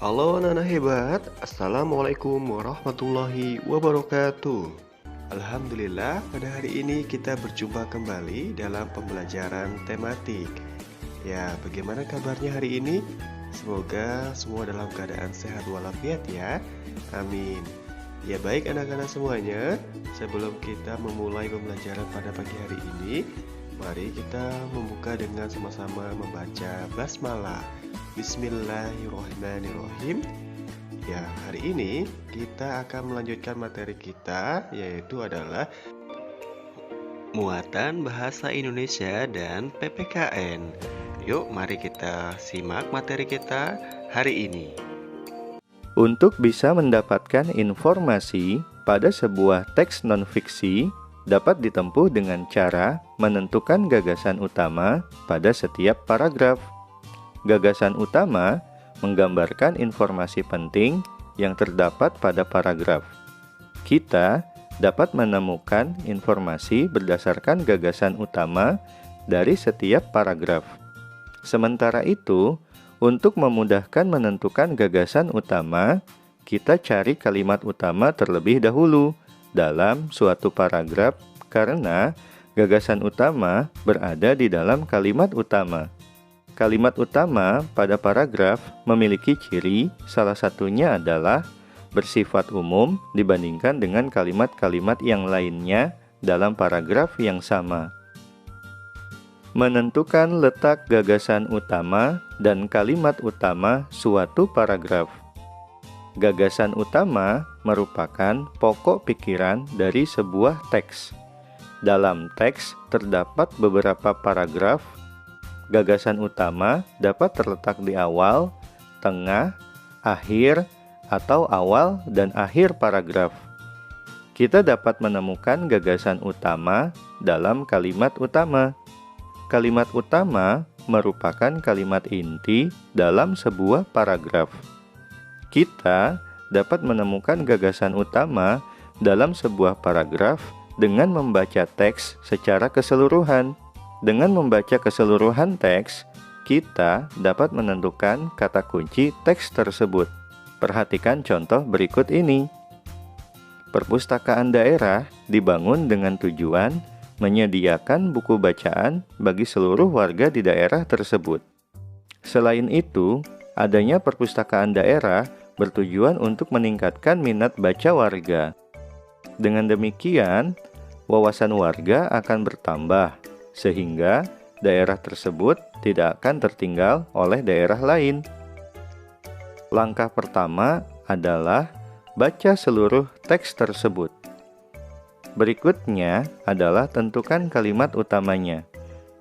Halo anak-anak hebat, Assalamualaikum warahmatullahi wabarakatuh. Alhamdulillah, pada hari ini kita berjumpa kembali dalam pembelajaran tematik. Ya, bagaimana kabarnya hari ini? Semoga semua dalam keadaan sehat walafiat ya. Amin. Ya baik anak-anak semuanya, sebelum kita memulai pembelajaran pada pagi hari ini, mari kita membuka dengan sama-sama membaca basmalah. Bismillahirrahmanirrahim. Ya, hari ini kita akan melanjutkan materi kita, yaitu adalah muatan bahasa Indonesia dan PPKN. Yuk, mari kita simak materi kita hari ini. Untuk bisa mendapatkan informasi pada sebuah teks non-fiksi dapat ditempuh dengan cara menentukan gagasan utama pada setiap paragraf. Gagasan utama menggambarkan informasi penting yang terdapat pada paragraf. Kita dapat menemukan informasi berdasarkan gagasan utama dari setiap paragraf. Sementara itu, untuk memudahkan menentukan gagasan utama, kita cari kalimat utama terlebih dahulu dalam suatu paragraf karena gagasan utama berada di dalam kalimat utama. Kalimat utama pada paragraf memiliki ciri, salah satunya adalah bersifat umum dibandingkan dengan kalimat-kalimat yang lainnya dalam paragraf yang sama. Menentukan letak gagasan utama dan kalimat utama suatu paragraf. Gagasan utama merupakan pokok pikiran dari sebuah teks. Dalam teks terdapat beberapa paragraf. Gagasan utama dapat terletak di awal, tengah, akhir, atau awal dan akhir paragraf. Kita dapat menemukan gagasan utama dalam kalimat utama. Kalimat utama merupakan kalimat inti dalam sebuah paragraf. Kita dapat menemukan gagasan utama dalam sebuah paragraf dengan membaca teks secara keseluruhan. Dengan membaca keseluruhan teks, kita dapat menentukan kata kunci teks tersebut. Perhatikan contoh berikut ini. Perpustakaan daerah dibangun dengan tujuan menyediakan buku bacaan bagi seluruh warga di daerah tersebut. Selain itu, adanya perpustakaan daerah bertujuan untuk meningkatkan minat baca warga. Dengan demikian, wawasan warga akan bertambah, sehingga daerah tersebut tidak akan tertinggal oleh daerah lain. Langkah pertama adalah baca seluruh teks tersebut. Berikutnya adalah tentukan kalimat utamanya.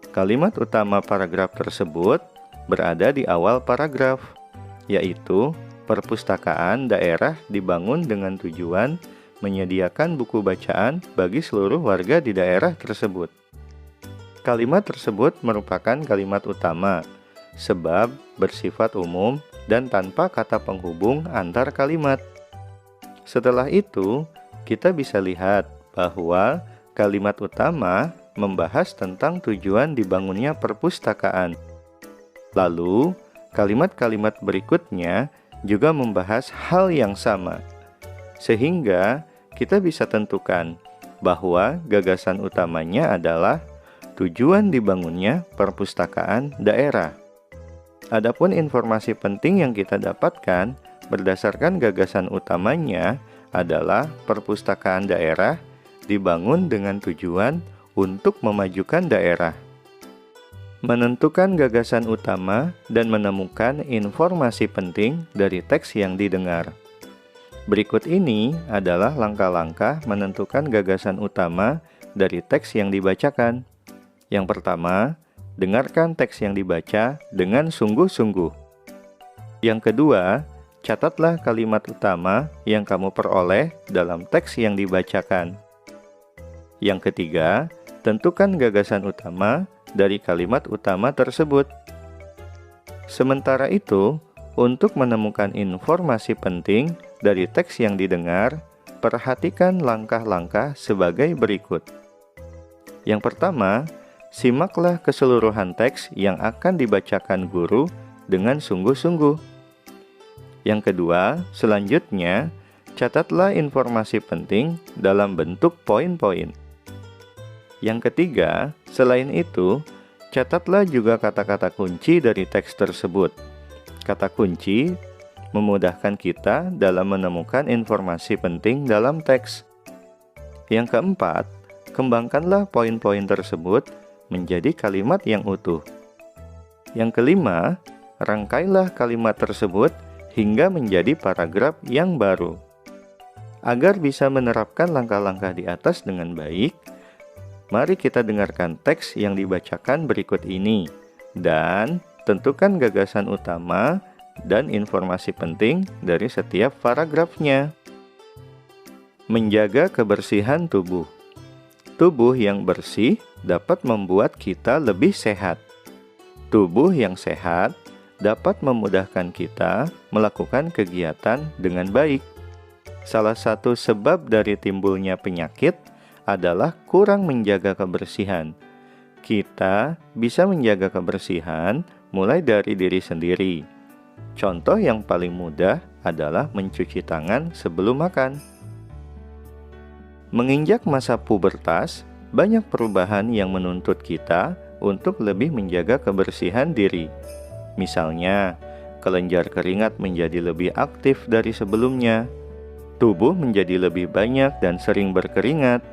Kalimat utama paragraf tersebut berada di awal paragraf, yaitu perpustakaan daerah dibangun dengan tujuan menyediakan buku bacaan bagi seluruh warga di daerah tersebut. Kalimat tersebut merupakan kalimat utama, sebab bersifat umum dan tanpa kata penghubung antar kalimat. Setelah itu, kita bisa lihat bahwa kalimat utama membahas tentang tujuan dibangunnya perpustakaan. Lalu, kalimat-kalimat berikutnya juga membahas hal yang sama. Sehingga, kita bisa tentukan bahwa gagasan utamanya adalah tujuan dibangunnya perpustakaan daerah. Adapun informasi penting yang kita dapatkan berdasarkan gagasan utamanya adalah perpustakaan daerah dibangun dengan tujuan untuk memajukan daerah. Menentukan gagasan utama dan menemukan informasi penting dari teks yang didengar. Berikut ini adalah langkah-langkah menentukan gagasan utama dari teks yang dibacakan. Yang pertama, dengarkan teks yang dibaca dengan sungguh-sungguh. Yang kedua, catatlah kalimat utama yang kamu peroleh dalam teks yang dibacakan. Yang ketiga, tentukan gagasan utama dari kalimat utama tersebut. Sementara itu, untuk menemukan informasi penting dari teks yang didengar, perhatikan langkah-langkah sebagai berikut. Yang pertama, simaklah keseluruhan teks yang akan dibacakan guru dengan sungguh-sungguh. Yang kedua, selanjutnya, catatlah informasi penting dalam bentuk poin-poin. Yang ketiga, selain itu, catatlah juga kata-kata kunci dari teks tersebut. Kata kunci memudahkan kita dalam menemukan informasi penting dalam teks. Yang keempat, kembangkanlah poin-poin tersebut menjadi kalimat yang utuh. Yang kelima, rangkailah kalimat tersebut hingga menjadi paragraf yang baru. Agar bisa menerapkan langkah-langkah di atas dengan baik, mari kita dengarkan teks yang dibacakan berikut ini dan tentukan gagasan utama dan informasi penting dari setiap paragrafnya. Menjaga kebersihan tubuh. Tubuh yang bersih dapat membuat kita lebih sehat. Tubuh yang sehat dapat memudahkan kita melakukan kegiatan dengan baik. Salah satu sebab dari timbulnya penyakit adalah kurang menjaga kebersihan. Kita bisa menjaga kebersihan mulai dari diri sendiri. Contoh yang paling mudah adalah mencuci tangan sebelum makan. Menginjak masa pubertas, banyak perubahan yang menuntut kita untuk lebih menjaga kebersihan diri. Misalnya, kelenjar keringat menjadi lebih aktif dari sebelumnya. Tubuh menjadi lebih banyak dan sering berkeringat.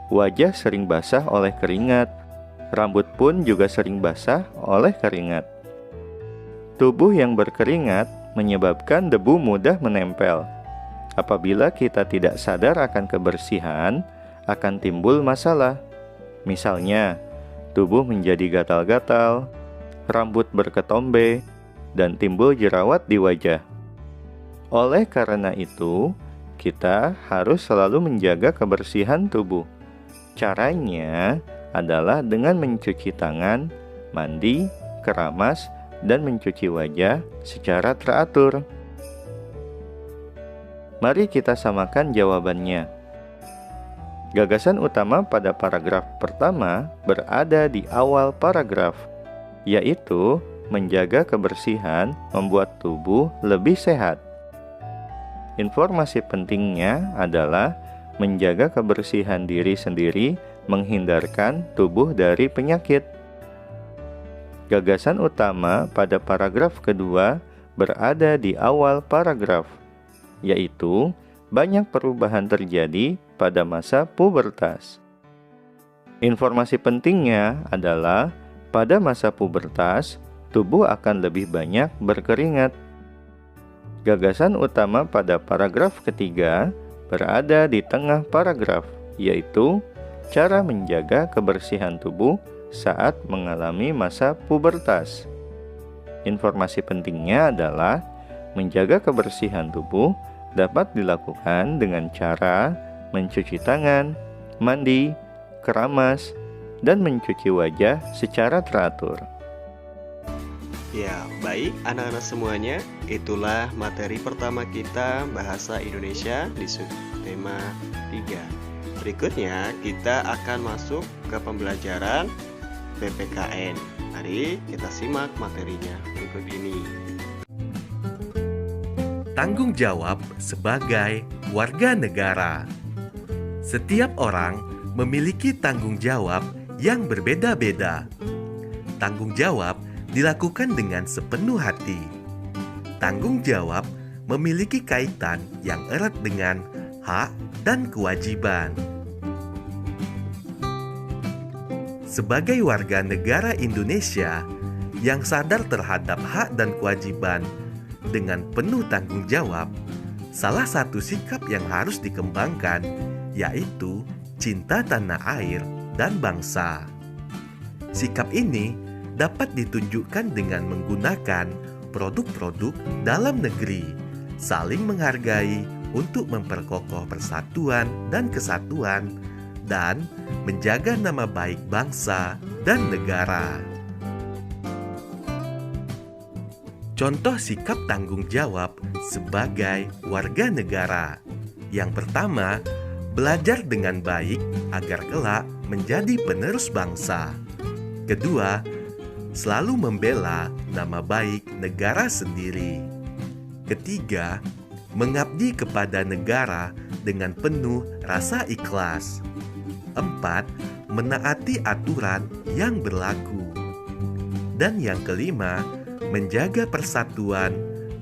Wajah sering basah oleh keringat. Rambut pun juga sering basah oleh keringat. Tubuh yang berkeringat menyebabkan debu mudah menempel. Apabila kita tidak sadar akan kebersihan, akan timbul masalah. Misalnya, tubuh menjadi gatal-gatal, rambut berketombe, dan timbul jerawat di wajah. Oleh karena itu, kita harus selalu menjaga kebersihan tubuh. Caranya adalah dengan mencuci tangan, mandi, keramas, dan mencuci wajah secara teratur. Mari kita samakan jawabannya. Gagasan utama pada paragraf pertama berada di awal paragraf, yaitu menjaga kebersihan membuat tubuh lebih sehat. Informasi pentingnya adalah menjaga kebersihan diri sendiri, menghindarkan tubuh dari penyakit. Gagasan utama pada paragraf kedua berada di awal paragraf, yaitu banyak perubahan terjadi pada masa pubertas. Informasi pentingnya adalah pada masa pubertas, tubuh akan lebih banyak berkeringat. Gagasan utama pada paragraf ketiga berada di tengah paragraf, yaitu cara menjaga kebersihan tubuh saat mengalami masa pubertas. Informasi pentingnya adalah menjaga kebersihan tubuh dapat dilakukan dengan cara mencuci tangan, mandi, keramas, dan mencuci wajah secara teratur. Ya, baik anak-anak semuanya, itulah materi pertama kita Bahasa Indonesia di subtema 3. Berikutnya kita akan masuk ke pembelajaran PPKN. Mari kita simak materinya berikut ini. Tanggung jawab sebagai warga negara. Setiap orang memiliki tanggung jawab yang berbeda-beda. Tanggung jawab dilakukan dengan sepenuh hati. Tanggung jawab memiliki kaitan yang erat dengan hak dan kewajiban. Sebagai warga negara Indonesia yang sadar terhadap hak dan kewajiban dengan penuh tanggung jawab, salah satu sikap yang harus dikembangkan yaitu cinta tanah air dan bangsa. Sikap ini dapat ditunjukkan dengan menggunakan produk-produk dalam negeri, saling menghargai untuk memperkokoh persatuan dan kesatuan, dan menjaga nama baik bangsa dan negara. Contoh sikap tanggung jawab sebagai warga negara. Yang pertama, belajar dengan baik agar kelak menjadi penerus bangsa. Kedua, selalu membela nama baik negara sendiri. Ketiga, mengabdi kepada negara dengan penuh rasa ikhlas. 4. Menaati aturan yang berlaku. Dan yang kelima, menjaga persatuan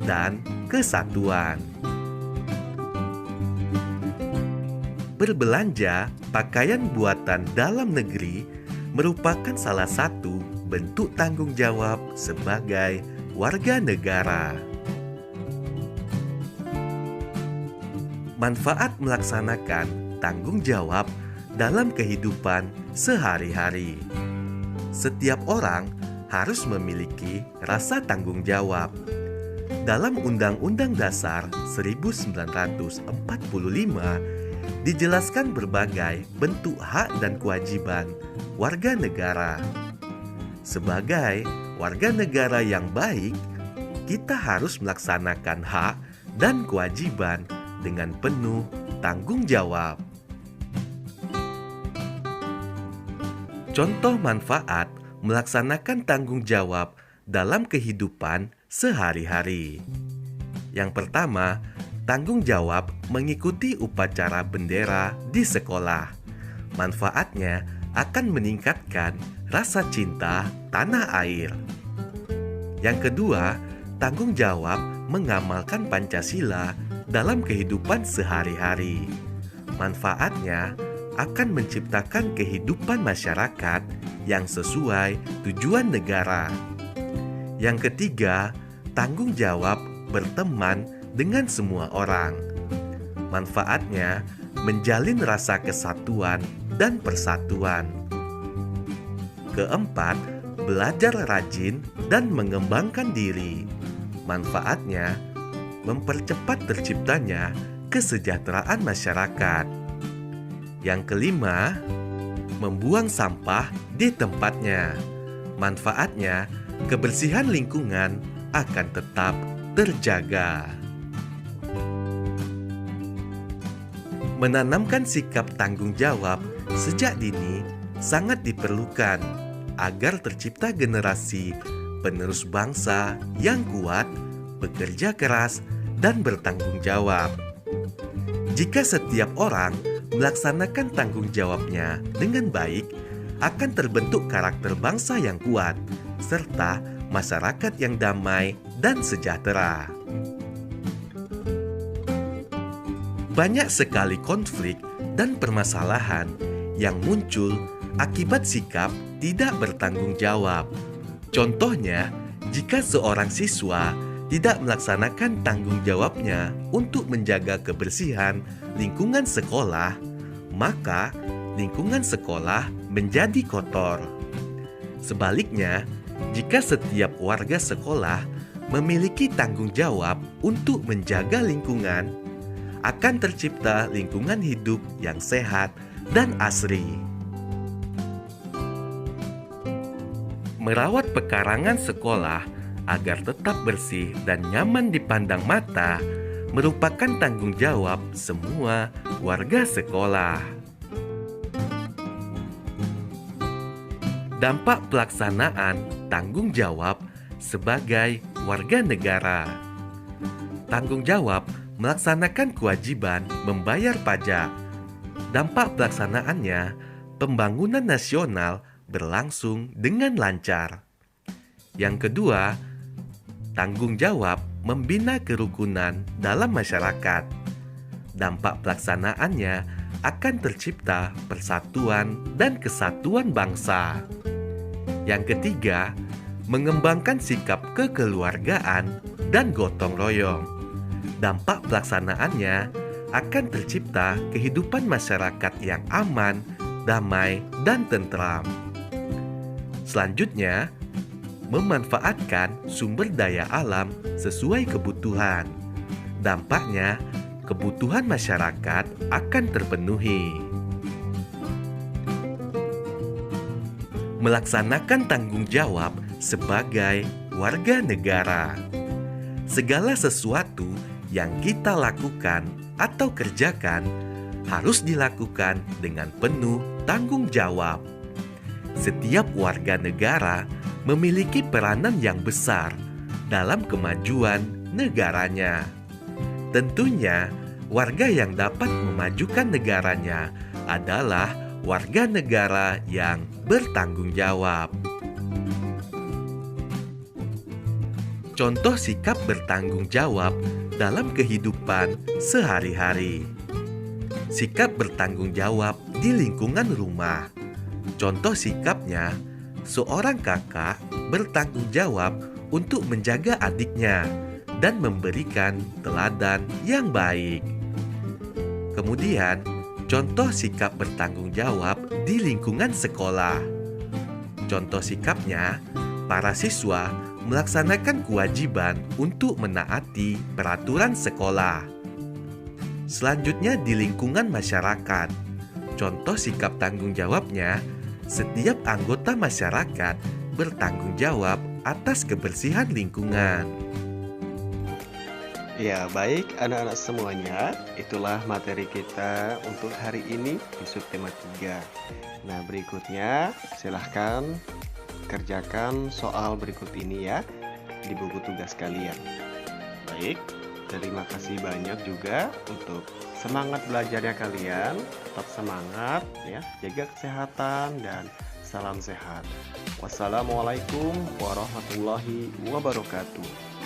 dan kesatuan. Berbelanja pakaian buatan dalam negeri merupakan salah satu bentuk tanggung jawab sebagai warga negara. Manfaat melaksanakan tanggung jawab dalam kehidupan sehari-hari. Setiap orang harus memiliki rasa tanggung jawab. Dalam Undang-Undang Dasar 1945 dijelaskan berbagai bentuk hak dan kewajiban warga negara. Sebagai warga negara yang baik, kita harus melaksanakan hak dan kewajiban dengan penuh tanggung jawab. Contoh manfaat melaksanakan tanggung jawab dalam kehidupan sehari-hari. Yang pertama, tanggung jawab mengikuti upacara bendera di sekolah. Manfaatnya akan meningkatkan rasa cinta tanah air. Yang kedua, tanggung jawab mengamalkan Pancasila dalam kehidupan sehari-hari. Manfaatnya akan menciptakan kehidupan masyarakat yang sesuai tujuan negara. Yang ketiga, tanggung jawab berteman dengan semua orang. Manfaatnya menjalin rasa kesatuan dan persatuan. Keempat, belajar rajin dan mengembangkan diri. Manfaatnya mempercepat terciptanya kesejahteraan masyarakat. Yang kelima, membuang sampah di tempatnya. Manfaatnya, kebersihan lingkungan akan tetap terjaga. Menanamkan sikap tanggung jawab sejak dini sangat diperlukan agar tercipta generasi penerus bangsa yang kuat, bekerja keras, dan bertanggung jawab. Jika setiap orang melaksanakan tanggung jawabnya dengan baik, akan terbentuk karakter bangsa yang kuat, serta masyarakat yang damai dan sejahtera. Banyak sekali konflik dan permasalahan yang muncul akibat sikap tidak bertanggung jawab. Contohnya, jika seorang siswa tidak melaksanakan tanggung jawabnya untuk menjaga kebersihan lingkungan sekolah, maka lingkungan sekolah menjadi kotor. Sebaliknya, jika setiap warga sekolah memiliki tanggung jawab untuk menjaga lingkungan, akan tercipta lingkungan hidup yang sehat dan asri. Merawat pekarangan sekolah agar tetap bersih dan nyaman dipandang mata merupakan tanggung jawab semua warga sekolah. Dampak pelaksanaan tanggung jawab sebagai warga negara. Tanggung jawab melaksanakan kewajiban membayar pajak. Dampak pelaksanaannya, pembangunan nasional berlangsung dengan lancar. Yang kedua, tanggung jawab membina kerukunan dalam masyarakat. Dampak pelaksanaannya akan tercipta persatuan dan kesatuan bangsa. Yang ketiga, mengembangkan sikap kekeluargaan dan gotong royong. Dampak pelaksanaannya akan tercipta kehidupan masyarakat yang aman, damai, dan tentram. Selanjutnya, memanfaatkan sumber daya alam sesuai kebutuhan. Dampaknya, kebutuhan masyarakat akan terpenuhi. Melaksanakan tanggung jawab sebagai warga negara. Segala sesuatu yang kita lakukan atau kerjakan harus dilakukan dengan penuh tanggung jawab. Setiap warga negara memiliki peranan yang besar dalam kemajuan negaranya. Tentunya, warga yang dapat memajukan negaranya adalah warga negara yang bertanggung jawab. Contoh sikap bertanggung jawab dalam kehidupan sehari-hari. Sikap bertanggung jawab di lingkungan rumah. Contoh sikapnya, seorang kakak bertanggung jawab untuk menjaga adiknya dan memberikan teladan yang baik. Kemudian, contoh sikap bertanggung jawab di lingkungan sekolah. Contoh sikapnya, para siswa melaksanakan kewajiban untuk menaati peraturan sekolah. Selanjutnya di lingkungan masyarakat. Contoh sikap tanggung jawabnya, setiap anggota masyarakat bertanggung jawab atas kebersihan lingkungan. Ya, baik anak-anak semuanya, itulah materi kita untuk hari ini di subtema 3. Nah, berikutnya silahkan kerjakan soal berikut ini ya di buku tugas kalian. Baik, terima kasih banyak juga untuk semangat belajarnya kalian. Tetap semangat ya, jaga kesehatan dan salam sehat. Wassalamualaikum warahmatullahi wabarakatuh.